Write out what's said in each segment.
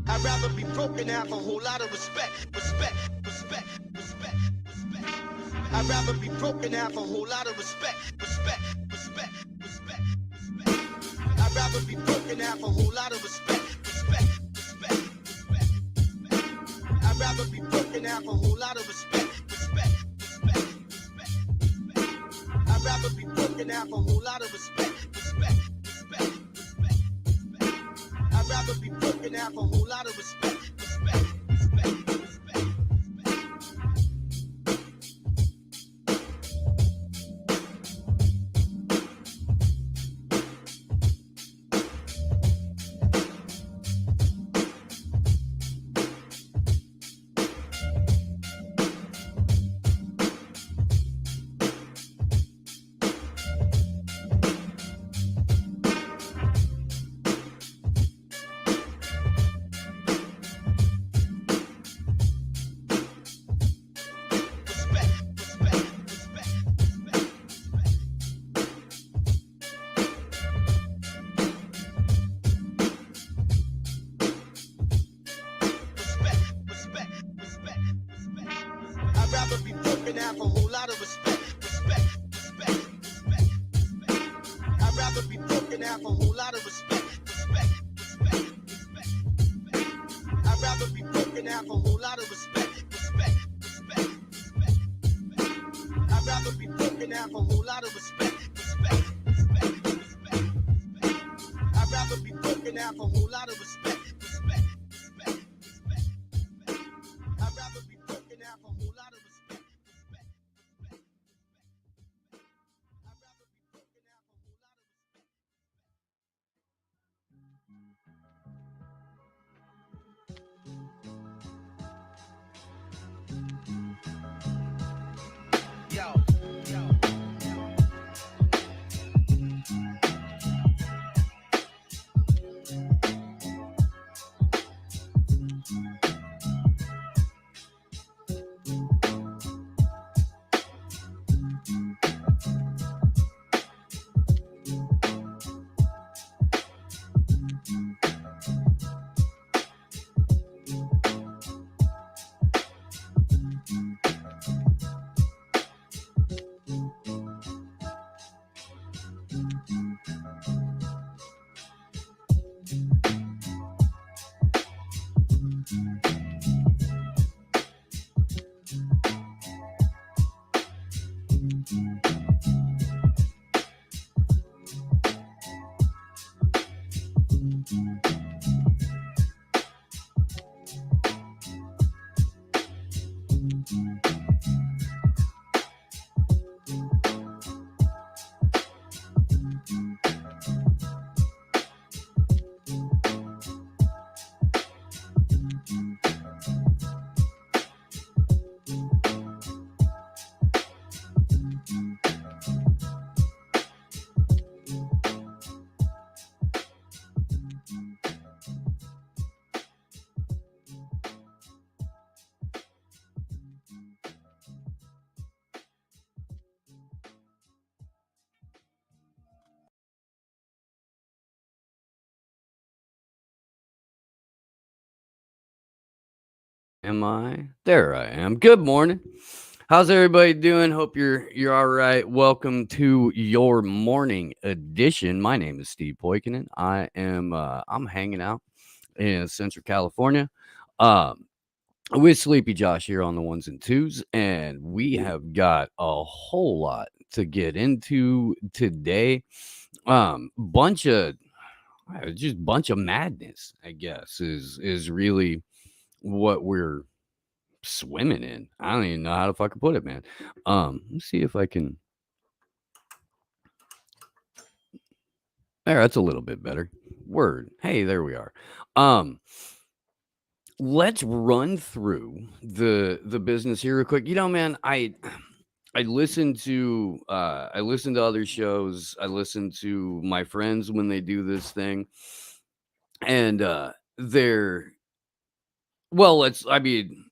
I'd rather be broke and have a whole lot of respect. I'd rather be broke and have a whole lot of respect. I'd rather be broke and have a whole lot of respect. I'd rather be broke and have a whole lot of respect. I'd rather be broke and have a whole lot of respect. I'd rather be broke and have a whole lot of respect. I'd rather be broke and have a whole lot of respect. I'd rather be broke and have a whole lot of respect. I'd rather be broke and have a whole lot of respect. I'd rather be broke and have a whole lot of respect. I'd rather be broke and have a whole lot of respect. I'd rather be broke and have a whole lot of respect. I'd rather be broke and have a whole lot of respect. Am I? There I am. Good morning. How's everybody doing? Hope you're all right. Welcome to your morning edition. My name is Steve Poikinen. I'm hanging out in Central California. Um with Sleepy Josh here on the ones and twos, and we have got a whole lot to get into today. Bunch of just bunch of madness, I guess, is really what we're swimming in. I don't even know how to fucking put it, man. Let's see if I can. There, that's a little bit better. Word. Hey, there we are. Um, let's run through the business here real quick. Man, I listen to other shows. I listen to my friends when they do this thing, and they're well. Let's. I mean,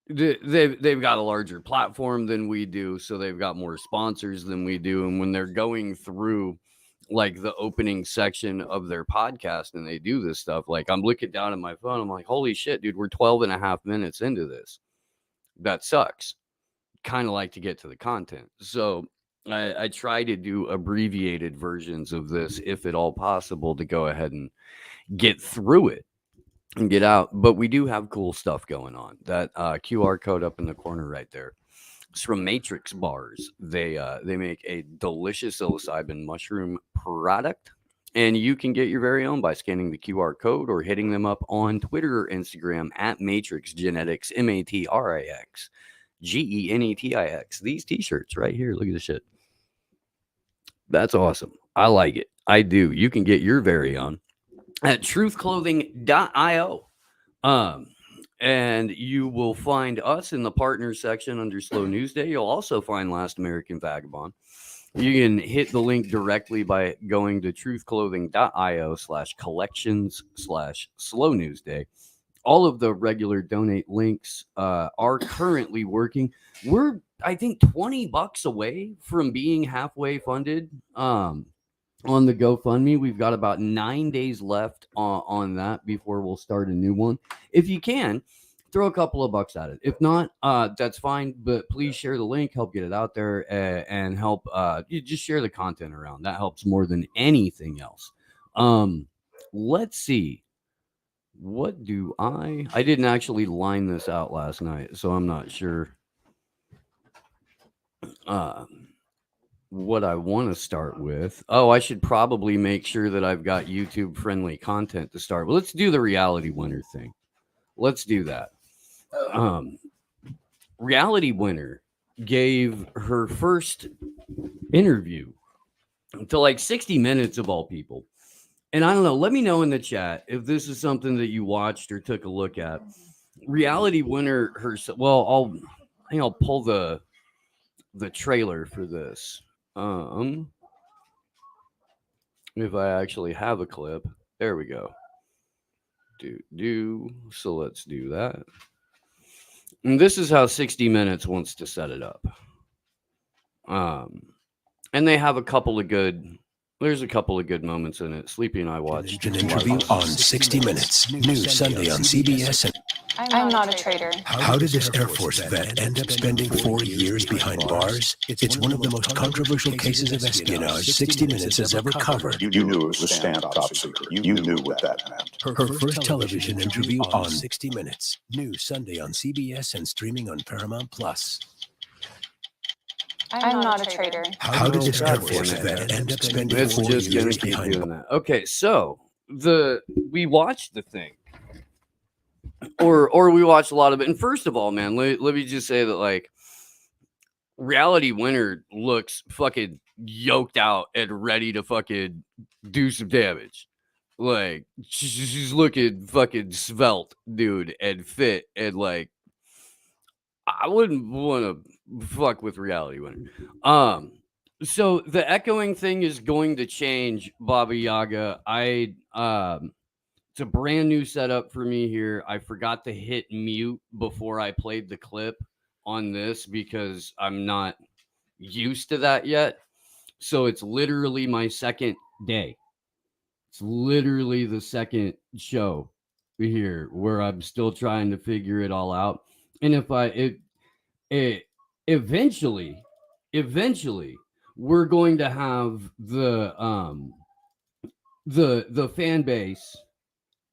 they've got a larger platform than we do, so they've got more sponsors than we do. And when they're going through like the opening section of their podcast and they do this stuff, like I'm looking down at my phone, I'm like, holy shit, dude, we're 12 and a half minutes into this. That sucks. Kind of like to get to the content. So I try to do abbreviated versions of this if at all possible to go ahead and get through it and get out. But we do have cool stuff going on. That QR code up in the corner right there. It's from Matrix Bars. They make a delicious psilocybin mushroom product, and you can get your very own by scanning the QR code or hitting them up on Twitter or Instagram at Matrix Genetics, MATRIX GENETIX. These t-shirts right here. Look at this shit. That's awesome. I like it. I do. You can get your very own at truthclothing.io. And you will find us in the partners section under Slow News Day. You'll also find Last American Vagabond. You can hit the link directly by going to truthclothing.io/collections/slow news day. All of the regular donate links are currently working. We're, I think, $20 away from being halfway funded. On the GoFundMe, we've got about 9 days left on that before we'll start a new one. If you can, throw a couple of bucks at it. If not, that's fine. But please share the link, help get it out there, and help. You just share the content around. That helps more than anything else. Let's see. What do I didn't actually line this out last night, so I'm not sure. What I want to start with. Oh, I should probably make sure that I've got YouTube friendly content to start. Well, let's do the reality winner thing. Let's do that. Reality winner gave her first interview to like 60 Minutes of all people. And I don't know, let me know in the chat if this is something that you watched or took a look at. Reality winner herself. Well, I think I'll pull the trailer for this. If I actually have a clip, there we go. So let's do that. And this is how 60 Minutes wants to set it up. And they have a couple of good. There's a couple of good moments in it. Sleepy and I watched an interview on 60 Minutes, new Sunday on CBS. I'm not a traitor. How did this Air Force vet end up spending 4 years behind bars? It's one of the most controversial cases of espionage 60 Minutes has ever covered. You knew it was a stamp top secret. You knew what that meant. Her first television interview on 60 Minutes, new Sunday on CBS and streaming on Paramount Plus. I'm not a traitor. How did this Air Force vet end up spending 4 years behind bars? Okay, so we watched the thing. Or we watched a lot of it. And first of all, man, let me just say that, like, Reality Winner looks fucking yoked out and ready to fucking do some damage. Like, she's looking fucking svelte, dude, and fit. And, like, I wouldn't want to fuck with Reality Winner. So the echoing thing is going to change, Baba Yaga. It's a brand new setup for me here. I forgot to hit mute before I played the clip on this because I'm not used to that yet. So it's literally my second day. It's literally the second show here where I'm still trying to figure it all out. And if it eventually we're going to have the fan base,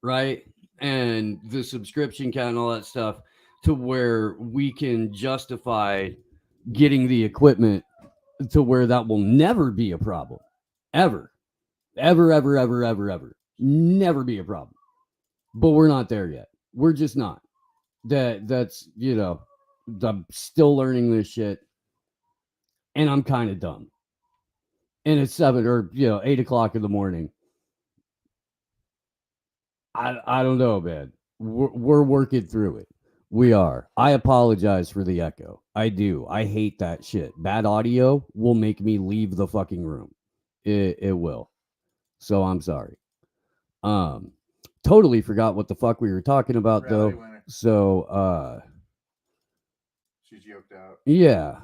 right? And the subscription count and all that stuff to where we can justify getting the equipment to where that will never be a problem. Ever. Never be a problem. But we're not there yet. We're just not. That's I'm still learning this shit. And I'm kind of dumb. And it's 7 or 8 o'clock in the morning. I don't know, man. We're working through it. We are. I apologize for the echo. I do. I hate that shit. Bad audio will make me leave the fucking room. It will. So I'm sorry. Totally forgot what the fuck we were talking about Reality though. winner. So She's yoked out. yeah.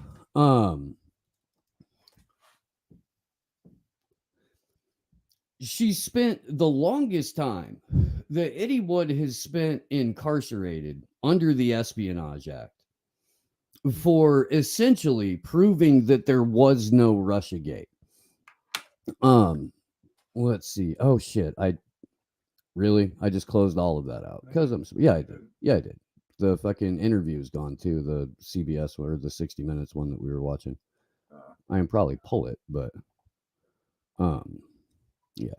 She spent the longest time that anyone has spent incarcerated under the Espionage Act for essentially proving that there was no Russiagate. Let's see. Oh shit. I just closed all of that out because I did. Yeah, I did. The fucking interview is gone too. The CBS or the 60 Minutes one that we were watching. I can probably pull it, but yeah.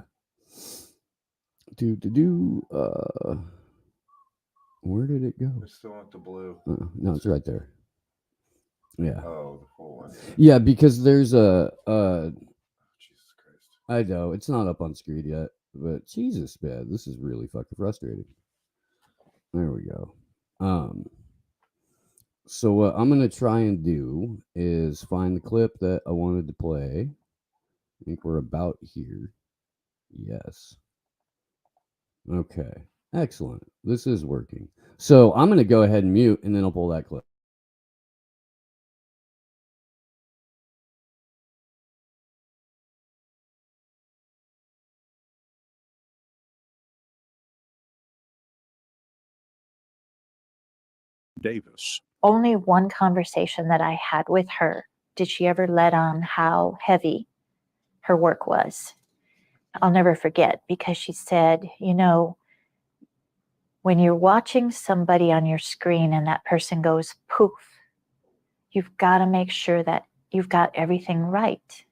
Where did it go? It's still at the blue. No, it's right there. Yeah. Oh, the full one. Yeah, because there's a Jesus Christ. I know it's not up on screen yet, but Jesus, man, this is really fucking frustrating. There we go. So what I'm gonna try and do is find the clip that I wanted to play. I think we're about here. Yes. Okay. Excellent. This is working. So I'm gonna go ahead and mute, and then I'll pull that clip. Davis. Only one conversation that I had with her did she ever let on how heavy her work was. I'll never forget because she said, when you're watching somebody on your screen and that person goes poof, you've got to make sure that you've got everything right.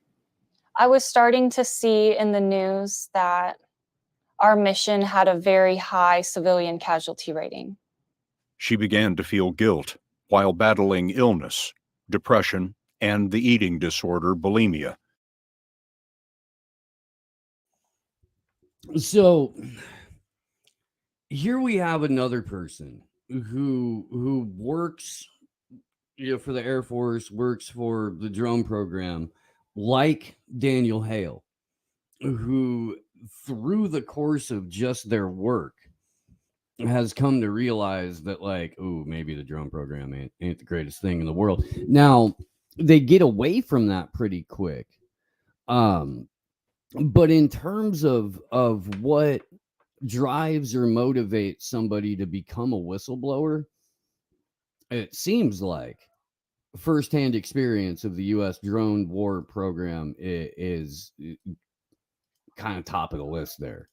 I was starting to see in the news that our mission had a very high civilian casualty rating. She began to feel guilt while battling illness, depression, and the eating disorder bulimia. So here we have another person who works for the Air Force, works for the drone program, like Daniel Hale, who through the course of just their work has come to realize that maybe the drone program ain't the greatest thing in the world. Now they get away from that pretty quick. But in terms of what drives or motivates somebody to become a whistleblower, it seems like firsthand experience of the U.S. drone war program is kind of top of the list there.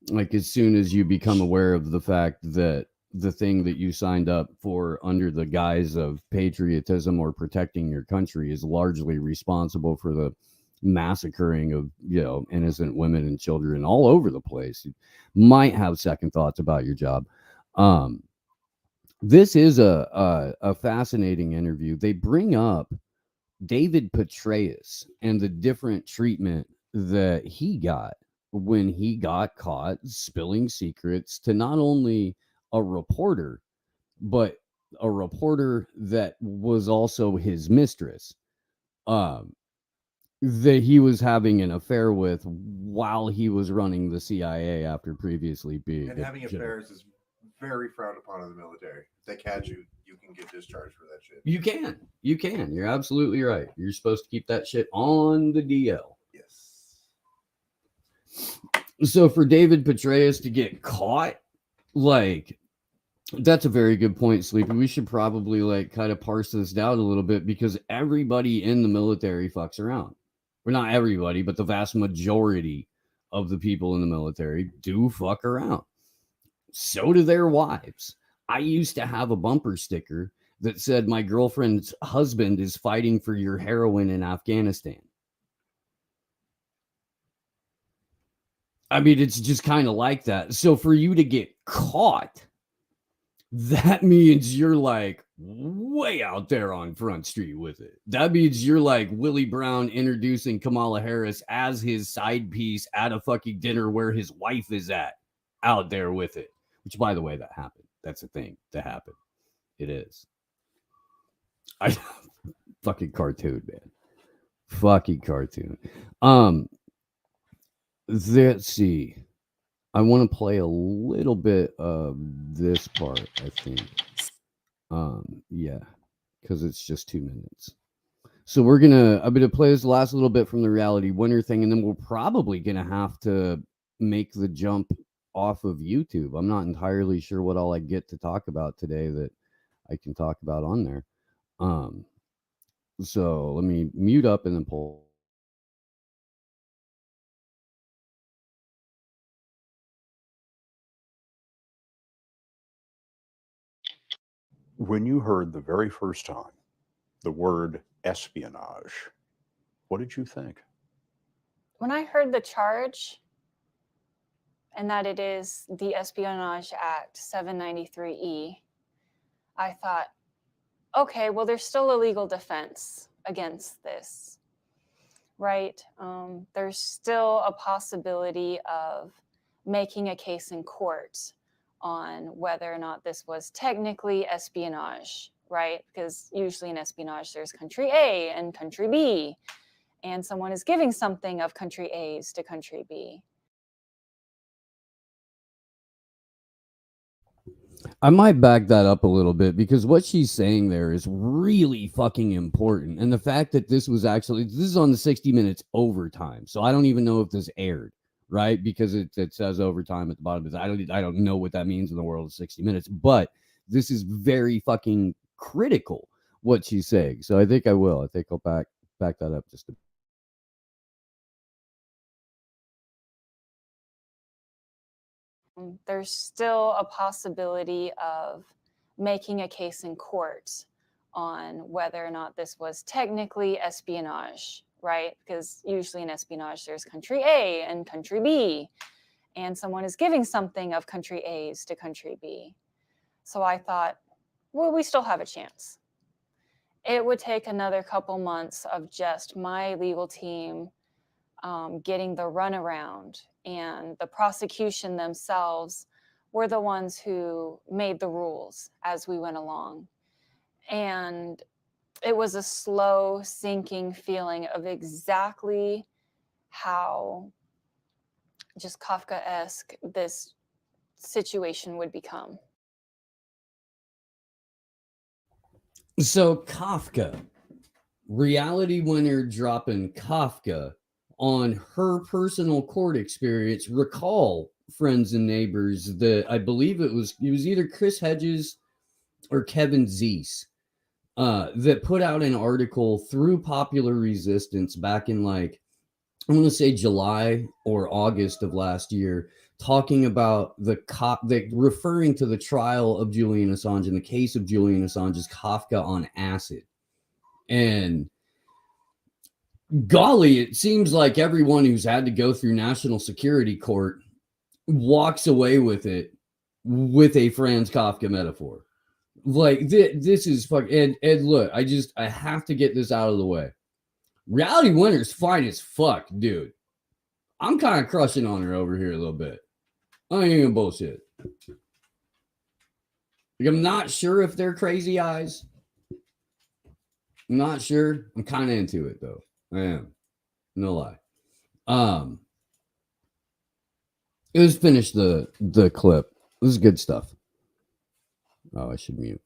Like as soon as you become aware of the fact that the thing that you signed up for under the guise of patriotism or protecting your country is largely responsible for the massacring of innocent women and children all over the place, you might have second thoughts about your job. This is a fascinating interview. They bring up David Petraeus and the different treatment that he got when he got caught spilling secrets to not only a reporter, but a reporter that was also his mistress, that he was having an affair with while he was running the CIA after previously being. And having affairs is very frowned upon in the military. If they catch you, you can get discharged for that shit. You can. You're absolutely right. You're supposed to keep that shit on the DL. Yes. So for David Petraeus to get caught like, that's a very good point, Sleepy. We should probably like kind of parse this down a little bit, because everybody in the military fucks around. Well, not everybody, but the vast majority of the people in the military do fuck around. So do their wives. I used to have a bumper sticker that said, "My girlfriend's husband is fighting for your heroin in Afghanistan." I mean, it's just kind of like that. So for you to get caught, that means you're like way out there on Front Street with it. That means you're like Willie Brown introducing Kamala Harris as his side piece at a fucking dinner where his wife is at, out there with it. Which, by the way, that happened. That's a thing that happened. It is. I fucking cartoon, man. Fucking cartoon. Let's see. I want to play a little bit of this part, I think. Yeah, because it's just 2 minutes. So I'm gonna play this last little bit from the reality winner thing, and then we're probably gonna have to make the jump off of YouTube. I'm not entirely sure what all I get to talk about today that I can talk about on there. So let me mute up and then pull. When you heard the very first time the word espionage, what did you think? When I heard the charge and that it is the Espionage Act 793E, I thought, okay, well, there's still a legal defense against this, right? There's still a possibility of making a case in court on whether or not this was technically espionage, right? Because usually in espionage, there's country A and country B, and someone is giving something of country A's to country B. I might back that up a little bit, because what she's saying there is really fucking important. And the fact that this is on the 60 Minutes overtime. So I don't even know if this aired, right? Because it says overtime at the bottom. I don't know what that means in the world of 60 Minutes, but this is very fucking critical, what she's saying. So I think I'll back that up just a bit. There's still a possibility of making a case in court on whether or not this was technically espionage, right? Because usually in espionage, there's country A and country B, and someone is giving something of country A's to country B. So I thought, well, we still have a chance. It would take another couple months of just my legal team getting the runaround, and the prosecution themselves were the ones who made the rules as we went along. And it was a slow sinking feeling of exactly how just Kafka-esque this situation would become. So Kafka, reality winner dropping Kafka on her personal court experience. Recall, friends and neighbors, that I believe it was either Chris Hedges or Kevin Zeese that put out an article through Popular Resistance back in, like, I'm going to say July or August of last year, talking about referring to the trial of Julian Assange and the case of Julian Assange as Kafka on acid. And golly, it seems like everyone who's had to go through national security court walks away with it with a Franz Kafka metaphor. Like, this is fucking, and look, I have to get this out of the way. Reality winner's fine as fuck, dude. I'm kind of crushing on her over here a little bit. I ain't even bullshit. Like, I'm not sure if they're crazy eyes. I'm not sure. I'm kind of into it though. I am. No lie. Let's finish the clip. This is good stuff. Oh, I should mute.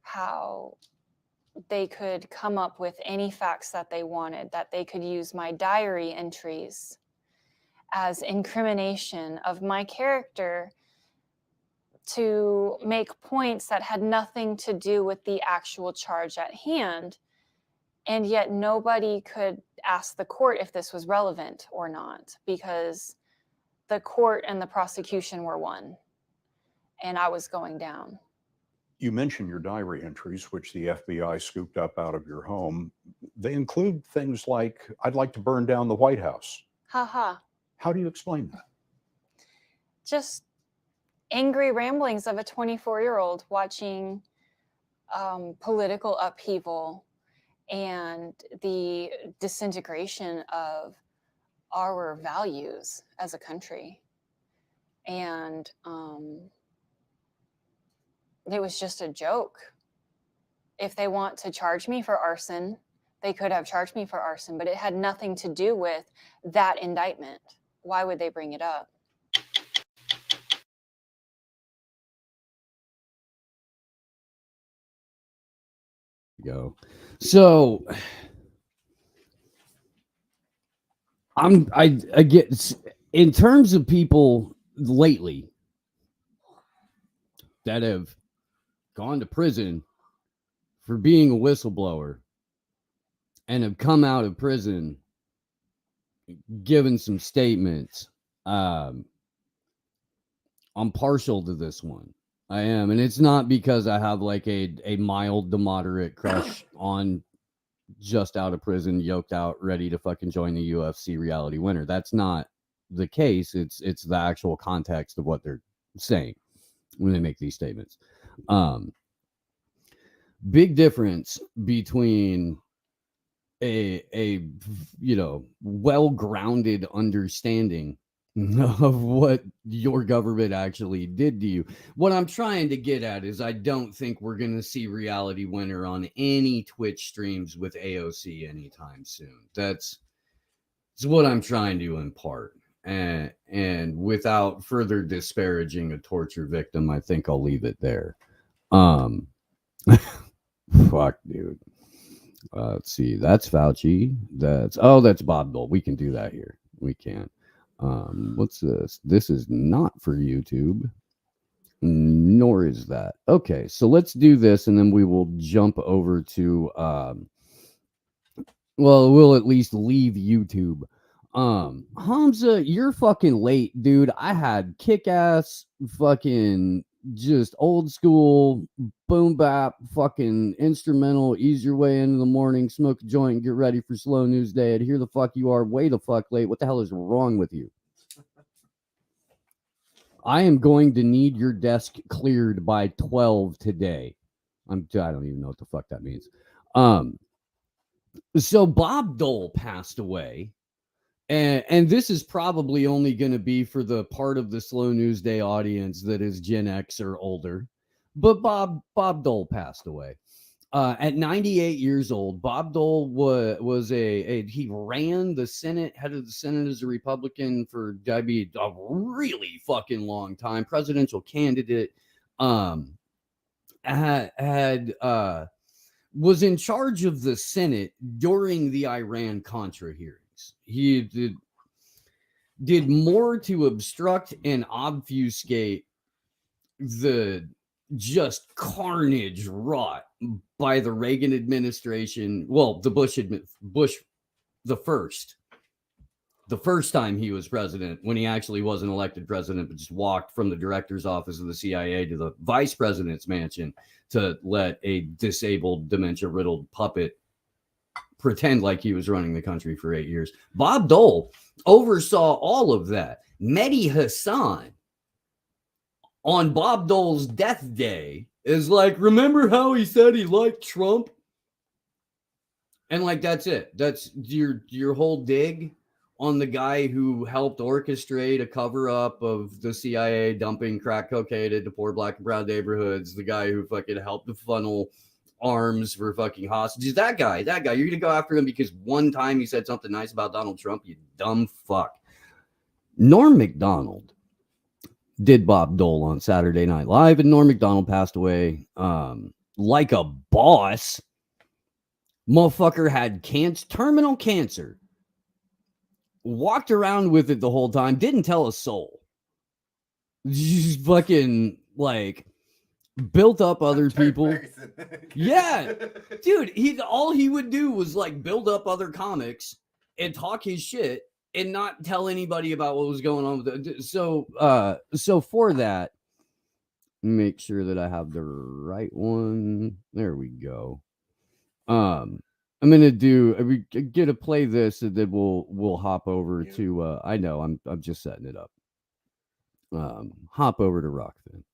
How they could come up with any facts that they wanted, that they could use my diary entries as incrimination of my character to make points that had nothing to do with the actual charge at hand. And yet nobody could ask the court if this was relevant or not, because the court and the prosecution were one, and I was going down. You mentioned your diary entries, which the FBI scooped up out of your home. They include things like, "I'd like to burn down the White House." Haha. How do you explain that? Just angry ramblings of a 24-year-old watching political upheaval and the disintegration of our values as a country. And it was just a joke. If they want to charge me for arson, they could have charged me for arson, but it had nothing to do with that indictment. Why would they bring it up? Go. So I get, in terms of people lately that have gone to prison for being a whistleblower and have come out of prison given some statements. I'm partial to this one. I am, and it's not because I have like a mild to moderate crush on just out of prison, yoked out, ready to fucking join the UFC reality winner. That's not the case. It's the actual context of what they're saying when they make these statements. Big difference between a well-grounded understanding of what your government actually did to you. What I'm trying to get at is I don't think we're going to see reality winner on any Twitch streams with AOC anytime soon. That's what I'm trying to impart. And without further disparaging a torture victim, I think I'll leave it there. Fuck, dude. Let's see. That's Fauci. That's Bob Dole. We can do that here. We can. What's this? This is not for YouTube, nor is that. Okay, so let's do this, and then we will jump over to we'll at least leave YouTube. Hamza, you're fucking late, dude. I had kick-ass fucking just old school boom bap fucking instrumental, ease your way into the morning, smoke a joint, get ready for slow news day. And here the fuck you are, way the fuck late. What the hell is wrong with you? I am going to need your desk cleared by 12 today. I don't even know what the fuck that means. So Bob Dole passed away. And this is probably only going to be for the part of the Slow News Day audience that is Gen X or older. But Bob Dole passed away. At 98 years old, Bob Dole he ran the Senate, head of the Senate as a Republican for a really fucking long time, presidential candidate, was in charge of the Senate during the Iran-Contra hearings. He did more to obstruct and obfuscate the just carnage wrought by the Reagan administration. Well, the Bush the first time he was president, when he actually wasn't elected president, but just walked from the director's office of the CIA to the vice president's mansion to let a disabled, dementia-riddled puppet pretend like he was running the country for 8 years. Bob Dole oversaw all of that. Mehdi Hassan, on Bob Dole's death day, is like, remember how he said he liked Trump? And like, that's it. That's your whole dig on the guy who helped orchestrate a cover-up of the CIA dumping crack cocaine into poor black and brown neighborhoods, the guy who fucking helped to funnel arms for fucking hostages. That guy, you're gonna go after him because one time he said something nice about Donald Trump, you dumb fuck. Norm Macdonald did Bob Dole on Saturday Night Live, and Norm Macdonald passed away like a boss. Motherfucker had terminal cancer. walked around with it the whole time, didn't tell a soul. Just fucking like built up other people. Yeah, dude, all he would do was like build up other comics and talk his shit and not tell anybody about what was going on with it. So for that, make sure that I have the right one. There we go. I'm gonna get to play this, and then we'll hop over to I know I'm just setting it up. Hop over to Rockfin.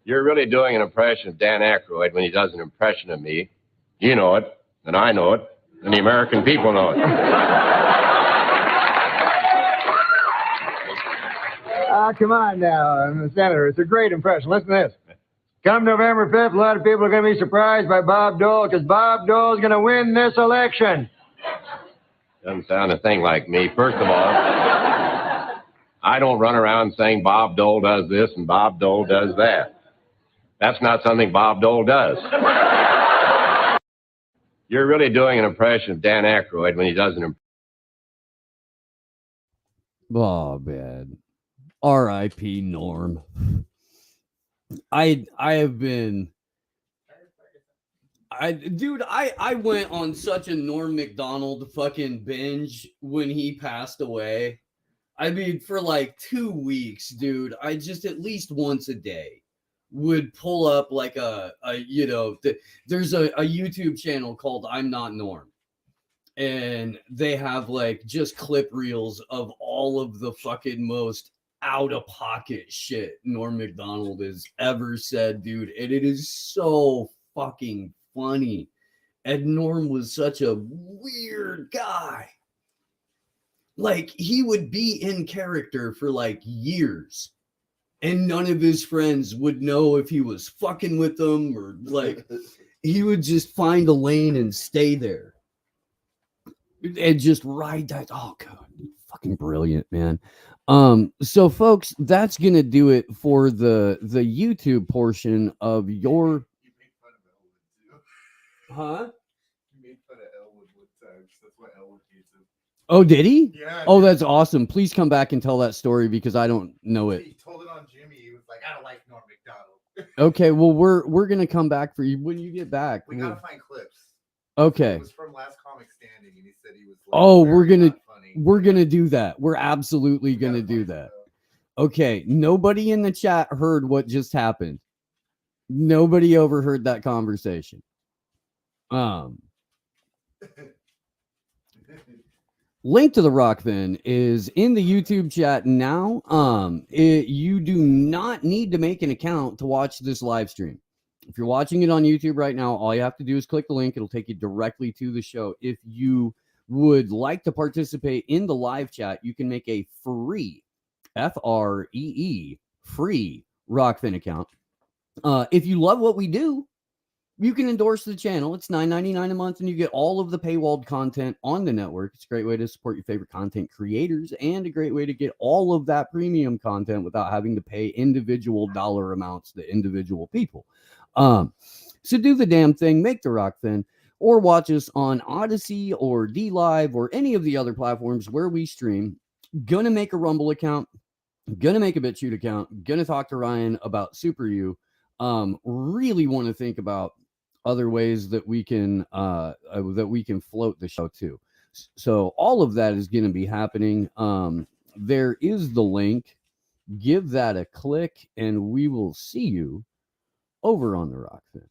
You're really doing an impression of Dan Aykroyd when he does an impression of me. You know it, and I know it, and the American people know it. Come on now, Senator. It's a great impression. Listen to this. Come November 5th, a lot of people are going to be surprised by Bob Dole because Bob Dole's going to win this election. Doesn't sound a thing like me. First of all, I don't run around saying Bob Dole does this and Bob Dole does that. That's not something Bob Dole does. You're really doing an impression of Dan Aykroyd when he does an impression. Oh, man. R.I.P. Norm. I went on such a Norm Macdonald fucking binge when he passed away. I mean, for like 2 weeks, dude, I just at least once a day would pull up like there's a YouTube channel called I'm Not Norm. And they have like just clip reels of all of the fucking most out of pocket shit Norm Macdonald has ever said, dude. And it is so fucking funny. And Norm was such a weird guy. Like, he would be in character for like years, and none of his friends would know if he was fucking with them or like he would just find a lane and stay there and just ride that. Oh god, fucking brilliant, man. So folks, that's gonna do it for the YouTube portion of your huh? You made fun of Elwood one time. That's what Elwood hates him. Oh, did he? Yeah. Oh, that's awesome. Please come back and tell that story because I don't know it. He told it on Jimmy. He was like, I don't like Norm Macdonald. Okay, well, we're gonna come back for you when you get back. We gotta find clips. Okay. It was from last comic standing, and he said he was. Like, Oh, we're not funny. gonna do that. We're absolutely gonna do that. Okay. Nobody in the chat heard what just happened. Nobody overheard that conversation. Link to the Rockfin is in the YouTube chat now. You do not need to make an account to watch this live stream. If you're watching it on YouTube right now, all you have to do is click the link. It'll take you directly to the show. If you would like to participate in the live chat, you can make a free, Free, free Rockfin account. If you love what we do, you can endorse the channel. It's $9.99 a month, and you get all of the paywalled content on the network. It's a great way to support your favorite content creators and a great way to get all of that premium content without having to pay individual dollar amounts to individual people. So do the damn thing, make the Rockfin, or watch us on Odyssey or DLive or any of the other platforms where we stream. Gonna make a Rumble account, gonna make a BitChute account, gonna talk to Ryan about Super U. Really want to think about other ways that we can float the show too. So all of that is going to be happening. There is the link. Give that a click, and we will see you over on the Rockfin.